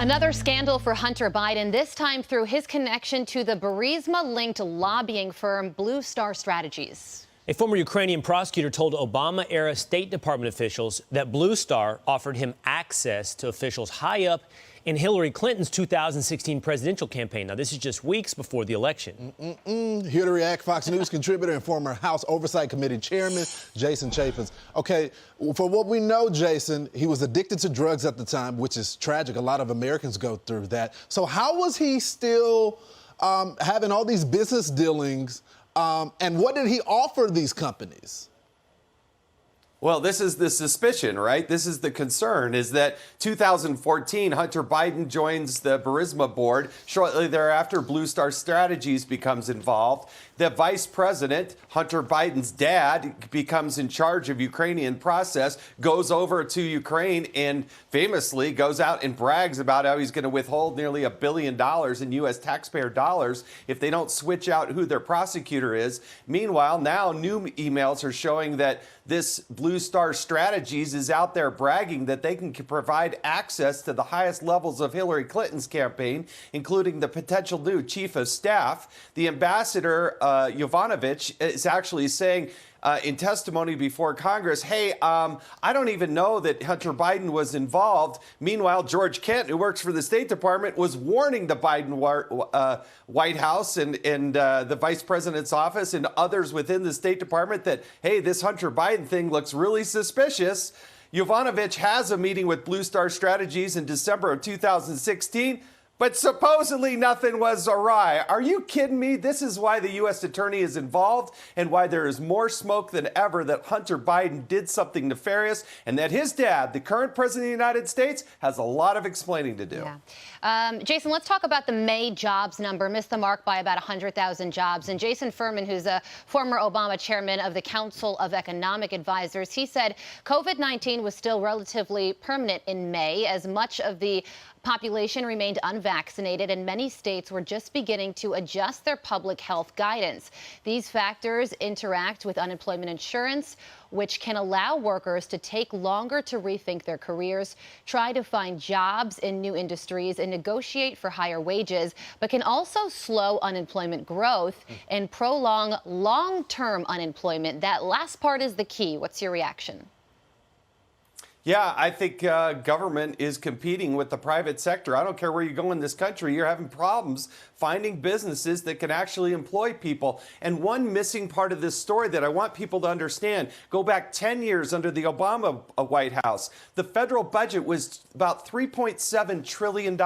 Another scandal for Hunter Biden, this time through his connection to the Burisma-linked lobbying firm Blue Star Strategies. A former Ukrainian prosecutor told Obama-era State Department officials that Blue Star offered him access to officials high up in Hilary Clinton's 2016 presidential campaign. Now, this is just weeks before the election. Here to react, Fox News contributor and former House Oversight Committee chairman, Jason Chaffetz. Okay, for what we know, Jason, he was addicted to drugs at the time, which is tragic. A lot of Americans go through that. So how was he still having all these business dealings, and what did he offer these companies? Well, this is the suspicion, right? This is the concern, is that 2014, Hunter Biden joins the Burisma board. Shortly thereafter, Blue Star Strategies becomes involved. The vice president, Hunter Biden's dad, becomes in charge of Ukrainian process, goes over to Ukraine and famously goes out and brags about how he's going to withhold nearly $1 billion in U.S. taxpayer dollars if they don't switch out who their prosecutor is. Meanwhile, now new emails are showing that this Blue Star Strategies is out there bragging that they can provide access to the highest levels of Hilary Clinton's campaign, including the potential new chief of staff. The ambassador, Yovanovitch, is actually saying in testimony before Congress, hey, I don't even know that Hunter Biden was involved. Meanwhile, George Kent, who works for the State Department, was warning the Biden White House and the vice president's office and others within the State Department that, hey, this Hunter Biden thing looks really suspicious. Yovanovitch has a meeting with Blue Star Strategies in December of 2016. But supposedly nothing was awry. Are you kidding me? This is why the U.S. attorney is involved and why there is more smoke than ever that Hunter Biden did something nefarious and that his dad, the current president of the United States, has a lot of explaining to do. Yeah. Jason, let's talk about the May jobs number. Missed the mark by about 100,000 jobs. And Jason Furman, who's a former Obama chairman of the Council of Economic Advisors, he said COVID-19 was still relatively permanent in May, as much of the population remained unvaccinated, and many states were just beginning to adjust their public health guidance. These factors interact with unemployment insurance, which can allow workers to take longer to rethink their careers, try to find jobs in new industries, and negotiate for higher wages, but can also slow unemployment growth and prolong long-term unemployment. That last part is the key. What's your reaction? Yeah, I think government is competing with the private sector. I don't care where you go in this country, you're having problems finding businesses that can actually employ people. And one missing part of this story that I want people to understand, go back 10 years under the Obama White House. The federal budget was about $3.7 trillion.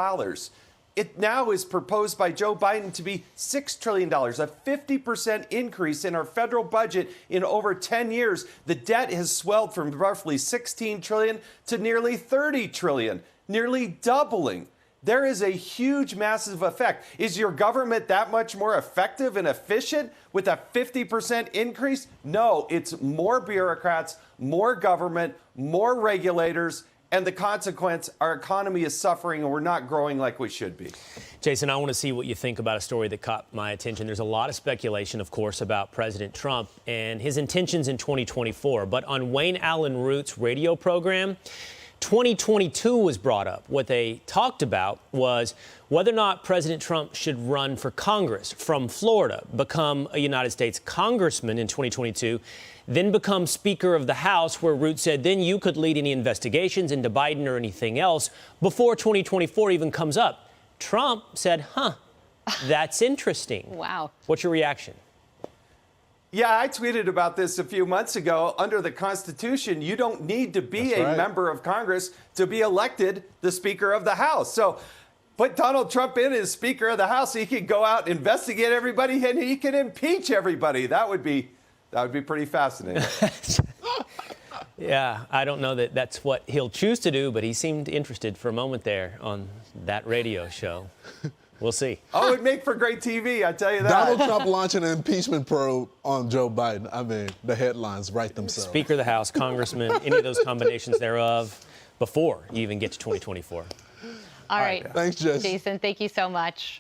It now is proposed by Joe Biden to be $6 trillion, a 50% increase in our federal budget in over 10 years. The debt has swelled from roughly $16 trillion to nearly $30 trillion, nearly doubling. There is a huge, massive effect. Is your government that much more effective and efficient with a 50% increase? No, it's more bureaucrats, more government, more regulators. And the consequence, our economy is suffering and we're not growing like we should be. Jason, I want to see what you think about a story that caught my attention. There's a lot of speculation, of course, about President Trump and his intentions in 2024. But on Wayne Allen Root's radio program, 2022 was brought up. What they talked about was whether or not President Trump should run for Congress from Florida, become a United States congressman in 2022, then become Speaker of the House, where Root said then you could lead any investigations into Biden or anything else before 2024 even comes up. Trump said, that's interesting. Wow. What's your reaction? Yeah, I tweeted about this a few months ago. Under the Constitution, you don't need to be a member of Congress to be elected the Speaker of the House. So put Donald Trump in as Speaker of the House. He can go out and investigate everybody and he can impeach everybody. That would be pretty fascinating. Yeah, I don't know that that's what he'll choose to do, but he seemed interested for a moment there on that radio show. We'll see. Oh, it'd make for great TV, I tell you that. Donald Trump launching an impeachment probe on Joe Biden. I mean, the headlines write themselves. Speaker of the House, Congressman, any of those combinations thereof before you even get to 2024. All right. Thanks, Jason. Jason, thank you so much.